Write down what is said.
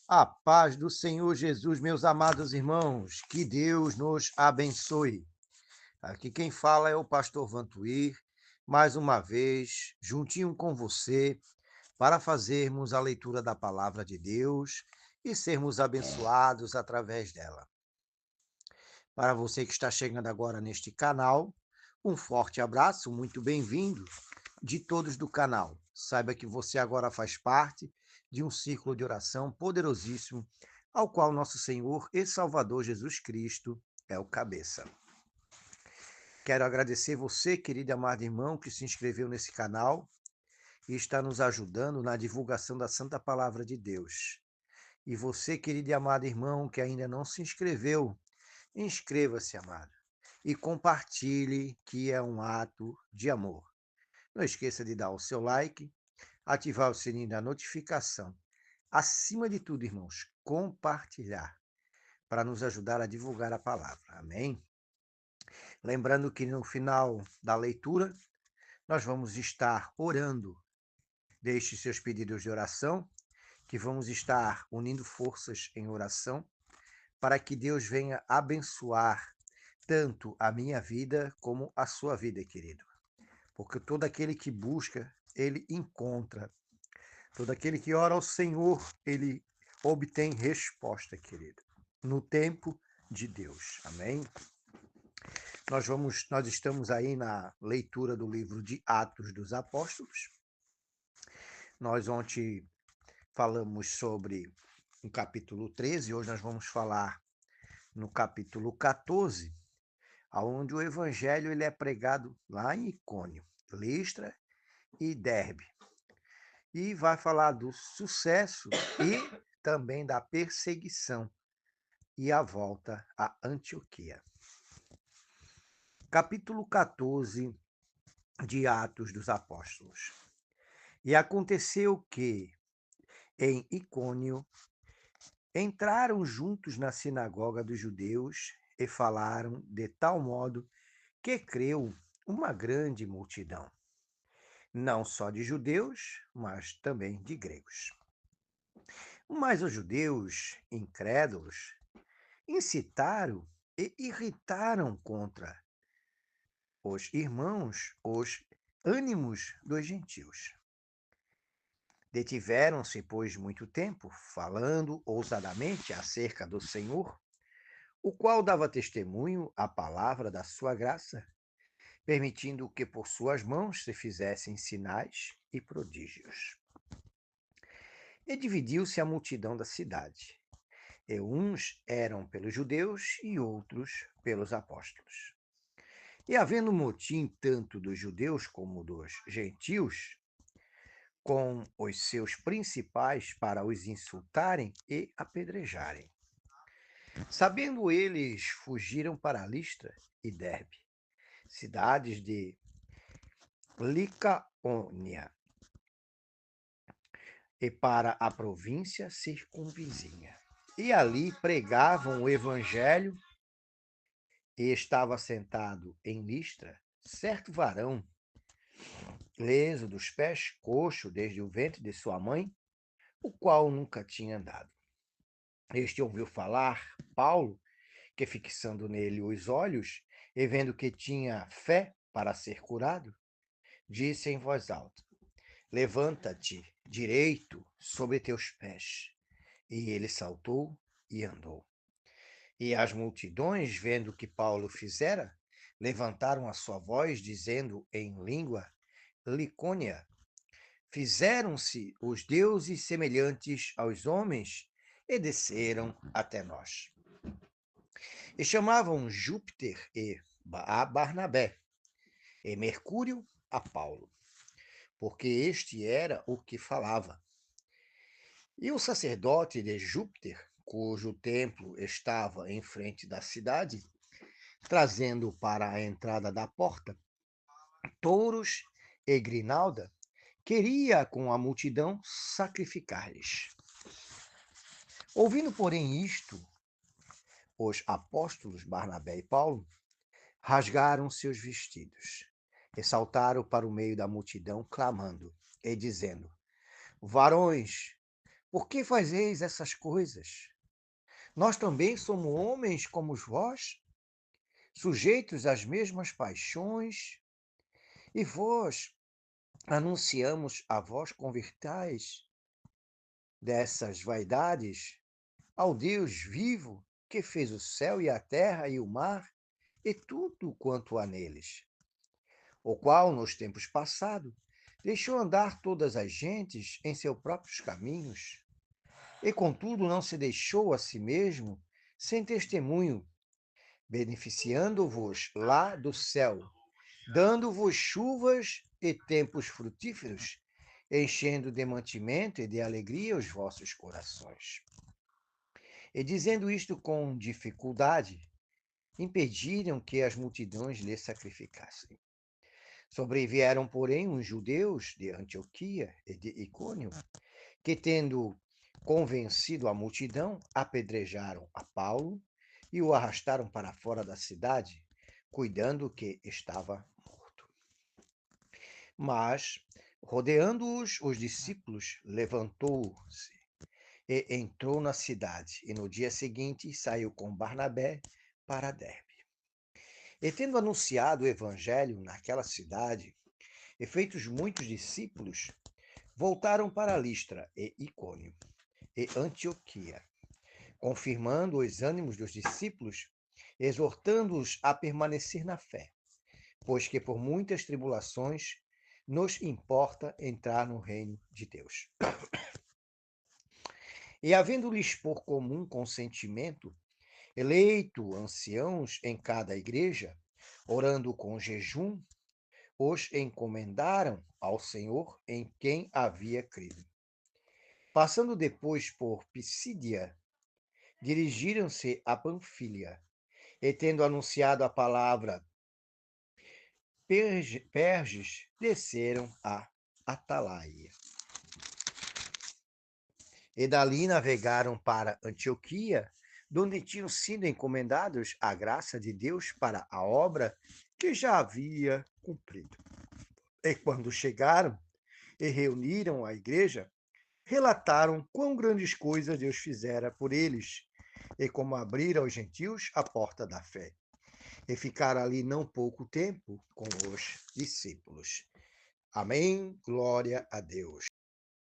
A paz do Senhor Jesus, meus amados irmãos, que Deus nos abençoe. Aqui quem fala é o pastor Vantuir, mais uma vez, juntinho com você, para fazermos a leitura da palavra de Deus e sermos abençoados através dela. Para você que está chegando agora neste canal, um forte abraço, muito bem-vindo de todos do canal. Saiba que você agora faz parte de um círculo de oração poderosíssimo, ao qual nosso Senhor e Salvador Jesus Cristo é o cabeça. Quero agradecer você, querido e amado irmão, que se inscreveu nesse canal e está nos ajudando na divulgação da Santa Palavra de Deus. E você, querido e amado irmão, que ainda não se inscreveu, inscreva-se, amado, e compartilhe, que é um ato de amor. Não esqueça de dar o seu like, ativar o sininho da notificação. Acima de tudo, irmãos, compartilhar para nos ajudar a divulgar a palavra. Amém? Lembrando que no final da leitura, nós vamos estar orando. Deixe seus pedidos de oração, que vamos estar unindo forças em oração para que Deus venha abençoar tanto a minha vida como a sua vida, querido. Porque todo aquele que busca, ele encontra. Todo aquele que ora ao Senhor, ele obtém resposta, querido, no tempo de Deus. Amém? Nós estamos aí na leitura do livro de Atos dos Apóstolos. Nós ontem falamos sobre o capítulo 13, hoje nós vamos falar no capítulo 14, onde o evangelho ele é pregado lá em Icônio, Listra e Derbe. E vai falar do sucesso e também da perseguição e a volta a Antioquia. Capítulo 14 de Atos dos Apóstolos. E aconteceu que, em Icônio, entraram juntos na sinagoga dos judeus e falaram de tal modo que creu uma grande multidão, não só de judeus, mas também de gregos. Mas os judeus incrédulos incitaram e irritaram contra os irmãos os ânimos dos gentios. Detiveram-se, pois, muito tempo, falando ousadamente acerca do Senhor, o qual dava testemunho à palavra da sua graça, permitindo que por suas mãos se fizessem sinais e prodígios. E dividiu-se a multidão da cidade, e uns eram pelos judeus e outros pelos apóstolos. E havendo motim tanto dos judeus como dos gentios, com os seus principais para os insultarem e apedrejarem. Sabendo eles, fugiram para Listra e Derbe, cidades de Licaônia, e para a província circunvizinha. E ali pregavam o evangelho, e estava sentado em Listra certo varão, leso dos pés, coxo desde o ventre de sua mãe, o qual nunca tinha andado. Este ouviu falar Paulo, que fixando nele os olhos, e vendo que tinha fé para ser curado, disse em voz alta: Levanta-te direito sobre teus pés. E ele saltou e andou. E as multidões, vendo o que Paulo fizera, levantaram a sua voz, dizendo em língua licônia: Fizeram-se os deuses semelhantes aos homens e desceram até nós. E chamavam Júpiter a Barnabé, e Mercúrio a Paulo, porque este era o que falava. E o sacerdote de Júpiter, cujo templo estava em frente da cidade, trazendo para a entrada da porta touros e grinalda, queria com a multidão sacrificar-lhes. Ouvindo, porém, isto, os apóstolos Barnabé e Paulo rasgaram seus vestidos e saltaram para o meio da multidão, clamando e dizendo: Varões, Por que fazeis essas coisas? Nós também somos homens como vós, sujeitos às mesmas paixões, e vós anunciamos a vós convertais dessas vaidades ao Deus vivo, que fez o céu e a terra e o mar e tudo quanto há neles, o qual, nos tempos passados, deixou andar todas as gentes em seus próprios caminhos, e contudo não se deixou a si mesmo sem testemunho, beneficiando-vos lá do céu, dando-vos chuvas e tempos frutíferos, enchendo de mantimento e de alegria os vossos corações. E dizendo isto com dificuldade, impediram que as multidões lhe sacrificassem. Sobrevieram, porém, uns judeus de Antioquia e de Icônio, que, tendo convencido a multidão, apedrejaram a Paulo e o arrastaram para fora da cidade, cuidando que estava morto. Mas, rodeando-os, os discípulos, levantou-se e entrou na cidade, e no dia seguinte saiu com Barnabé para Derbe. E tendo anunciado o evangelho naquela cidade, e feitos muitos discípulos, voltaram para Listra e Icônio e Antioquia, confirmando os ânimos dos discípulos, exortando-os a permanecer na fé, pois que por muitas tribulações nos importa entrar no reino de Deus. E havendo-lhes por comum consentimento, eleito anciãos em cada igreja, orando com jejum, os encomendaram ao Senhor em quem havia crido. Passando depois por Pisídia, dirigiram-se a Panfília, e tendo anunciado a palavra Perges, desceram a Atalaia. E dali navegaram para Antioquia, donde tinham sido encomendados à graça de Deus para a obra que já havia cumprido. E quando chegaram e reuniram a igreja, relataram quão grandes coisas Deus fizera por eles, e como abrira aos gentios a porta da fé. E ficaram ali não pouco tempo com os discípulos. Amém. Glória a Deus.